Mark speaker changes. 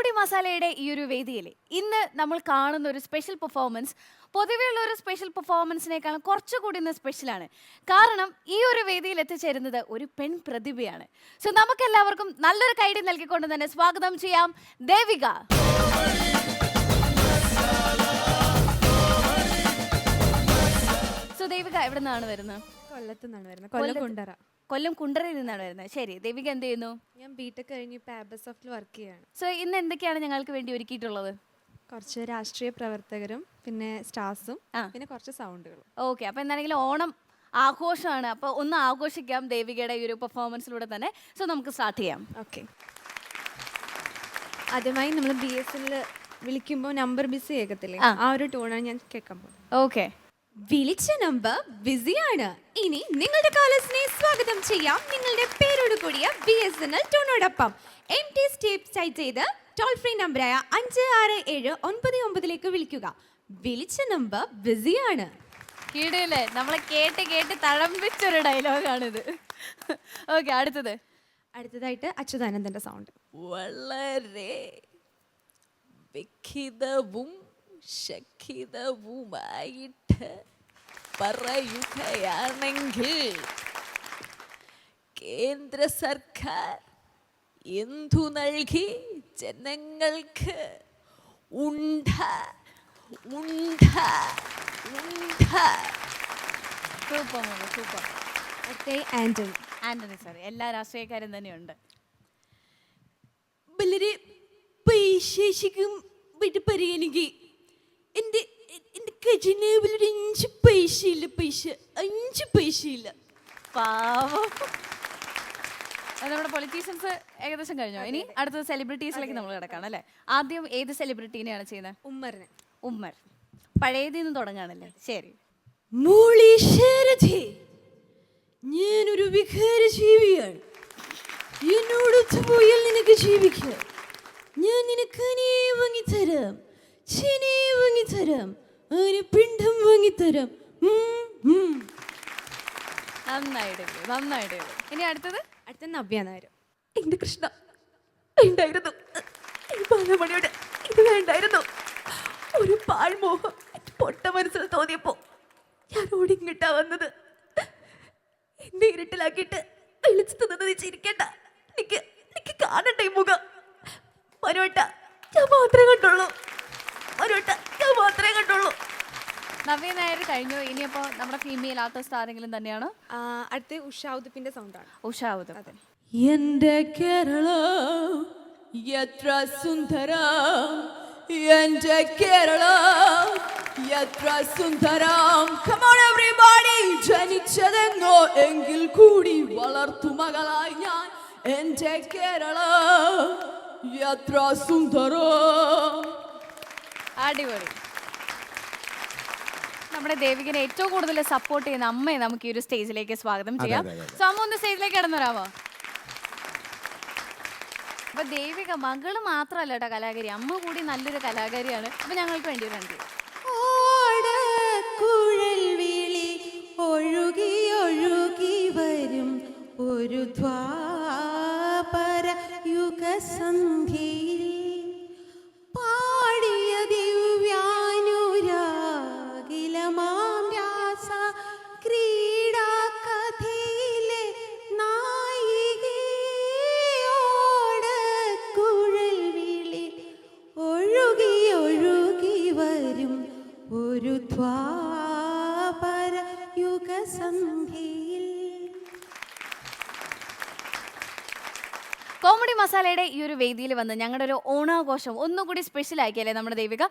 Speaker 1: Comedy മസാലയുടെ ഈ ഒരു വേദിയിൽ ഇന്ന് നമ്മൾ കാണുന്ന ഒരു സ്പെഷ്യൽ പെർഫോമൻസ് പൊതുവെയുള്ള ഒരു സ്പെഷ്യൽ പെർഫോമൻസിനേക്കാളും കുറച്ചുകൂടി ഇന്ന് സ്പെഷ്യലാണ്. കാരണം ഈ ഒരു വേദിയിൽ എത്തിച്ചേരുന്നത് ഒരു പെൺ പ്രതിഭയാണ്. സോ നമുക്ക് എല്ലാവർക്കും നല്ലൊരു കൈഡി നൽകിക്കൊണ്ട് തന്നെ സ്വാഗതം ചെയ്യാം ദേവിക. സോ ദേവിക എവിടെ നിന്നാണ് വരുന്നത്?
Speaker 2: കൊല്ലത്തുനിന്നാണ് വരുന്നത്.
Speaker 1: കൊല്ലം കുണ്ടറയിൽ നിന്നാണ് വരുന്നത്. ശരി, ദേവിക എന്ത് ചെയ്യുന്നു?
Speaker 2: ഞാൻ ബിടെക് കഴിഞ്ഞ് പാബസോഫ്റ്റിൽ വർക്ക് ചെയ്യാണ്.
Speaker 1: സോ ഇന്ന് എന്തൊക്കെയാണ് ഞങ്ങൾക്ക് വേണ്ടി ഒരുക്കിയിട്ടുള്ളത്?
Speaker 2: കുറച്ച് രാഷ്ട്രീയ പ്രവർത്തകരും പിന്നെ സ്റ്റാർസും പിന്നെ കുറച്ച് സൗണ്ടുകളും.
Speaker 1: ഓക്കെ, അപ്പോൾ എന്താണെങ്കിലും ഓണം ആഘോഷമാണ്. അപ്പോൾ ഒന്ന് ആഘോഷിക്കാം ദേവികയുടെ ഈ ഒരു പെർഫോമൻസിലൂടെ തന്നെ. സോ നമുക്ക് സ്റ്റാർട്ട് ചെയ്യാം.
Speaker 2: ഓക്കെ, ആദ്യമായി നമ്മൾ BSNL വിളിക്കുമ്പോൾ നമ്പർ ബിസി കേൾക്കത്തില്ലേ, ആ ഒരു ടൂണാണ് ഞാൻ കേൾക്കാൻ പോകുന്നത്.
Speaker 1: ഓക്കെ,
Speaker 2: വിളിച്ച നമ്പർ ബിസിയാണ്. ഇനി നിങ്ങളുടെ കോളേജിനെ സ്വാഗതം ചെയ്യാം നിങ്ങളുടെ പേരോട് കൂടിയ BSNL ടൂണോടൊപ്പം. MT സ്റ്റേപ്പ് ടൈപ്പ് ചെയ്ത് ടോൾ ഫ്രീ നമ്പറായ 56799 വിളിക്കുക. വിളിച്ച നമ്പർ ബിസിയാണ്.
Speaker 1: കീടല്ലേ, നമ്മളെ കേട്ട് കേട്ട് തഴമ്പിച്ചൊരു ഡയലോഗാണിത്. ഓക്കെ,
Speaker 2: അടുത്തതായിട്ട് അച്യുതാനന്ദന്റെ സൗണ്ട്.
Speaker 3: വളരെ വിഖിതവും ശഖിതവുമായിട്ട് പറയുകയാണെങ്കിൽ കേന്ദ്ര സർക്കാർ എന്തു നൽകി ജനങ്ങൾക്ക്? ഉണ്ട ഉണ്ട ഉണ്ട.
Speaker 1: Super super. ആന്റണി സാർ, എല്ലാ രാഷ്ട്രീയക്കാരും തന്നെയുണ്ട്.
Speaker 3: വളരെ പൈശാചികം വിട്ട് പറയുകയാണെങ്കിൽ എൻ്റെ ഖജനാവിലൊരു 5 പൈസയില്ല. 5 പൈസയില്ല.
Speaker 1: പാവം. നമ്മുടെ പൊളിറ്റീഷ്യൻസ് ഏകദേശം കഴിഞ്ഞോ? ഇനി അടുത്തത് സെലിബ്രിറ്റീസിലേക്ക് നമ്മൾ കിടക്കാണ് അല്ലേ? ആദ്യം ഏത് സെലിബ്രിറ്റീനെയാണ് ചെയ്യുന്നത്? ഉമ്മർ. പഴയതിൽ നിന്ന് തുടങ്ങാണല്ലേ? ശരി.
Speaker 3: ഞാനൊരു വികാര ജീവിയാണ്. എന്നോടൊത്തു പോയാൽ നിനക്ക് ജീവിക്കാം. ഞാൻ നിനക്ക് അനിയെ വാങ്ങിത്തരാം, ചിനിയെ വാങ്ങിത്തരാം, ഒരു പിണ്ഡം വാങ്ങിത്തരാം.
Speaker 1: നന്നായിട്ട്. ഇനി അടുത്ത
Speaker 2: നവ്യ നായർ.
Speaker 3: എന്റെ കൃഷ്ണ ഉണ്ടായിരുന്നു, ബാലമണിയോട് ഇത് വേണ്ടായിരുന്നു. ഒരു പാഴ്മോഹം പൊട്ട മനസ്സിൽ തോന്നിയപ്പോ ഞാൻ ഓടിങ്ങിട്ടാ വന്നത്. എന്നെ ഇരുട്ടിലാക്കിയിട്ട് വിളിച്ചു തന്നത് ചിരിക്കണ്ട. എനിക്ക് കാണട്ടെ ഈ മുഖം. മനോട്ട ഞാൻ മാത്രമേ കണ്ടുള്ളൂ.
Speaker 1: നവ്യ നായർ കഴിഞ്ഞു. ഇനിയപ്പോ നമ്മുടെ ഫീമെയിൽ ആർട്ടിസ്റ്റ് ആരെങ്കിലും തന്നെയാണോ?
Speaker 2: അടുത്ത ഉഷാ ഉദുപ്പിന്റെ സൗണ്ടാണ്.
Speaker 1: ഉഷാ ഉദുപ്പ്.
Speaker 3: എന്റെ കേരളം എത്ര സുന്ദരം, എന്റെ കേരളം എത്ര സുന്ദരം. Come on everybody, ജനിച്ചതെങ്ങോ എങ്കിൽ കൂടി വളർത്തു മകളായി ഞാൻ. എന്റെ കേരളം എത്ര സുന്ദരം.
Speaker 1: അടിപൊളി. നമ്മുടെ ദേവികനെ ഏറ്റവും കൂടുതൽ സപ്പോർട്ട് ചെയ്യുന്ന അമ്മയെ നമുക്ക് ഈ ഒരു സ്റ്റേജിലേക്ക് സ്വാഗതം ചെയ്യാം. സോ അമ്മ ഒന്ന് സ്റ്റേജിലേക്ക് കടന്നു വരാമോ? അപ്പൊ ദേവിക മകള് മാത്രമല്ല കേട്ടോ കലാകാരി, അമ്മ കൂടി നല്ലൊരു കലാകാരിയാണ്. അപ്പൊ ഞങ്ങൾക്ക് വേണ്ടി ഒരു
Speaker 4: ഒഴുകി ഒഴുകി വരും ഒരു ദ്വാപര യുഗസന്ധ്യയിൽ പാടിയ ദിവ്യാനുരാഗിലമാം രാസ ക്രീഡാ കഥയിലെ നായികയോട് കുഴൽ വിളി ഒഴുകി ഒഴുകി വരും ഒരു ദ്വാപര യുഗസന്ധ്യയിൽ.
Speaker 1: കോമഡി മസാലയുടെ ഈ ഒരു വേദിയിൽ വന്ന് ഞങ്ങളുടെ ഒരു ഓണാഘോഷം ഒന്നുകൂടി സ്പെഷ്യൽ ആക്കിയല്ലേ നമ്മുടെ ദേവിക.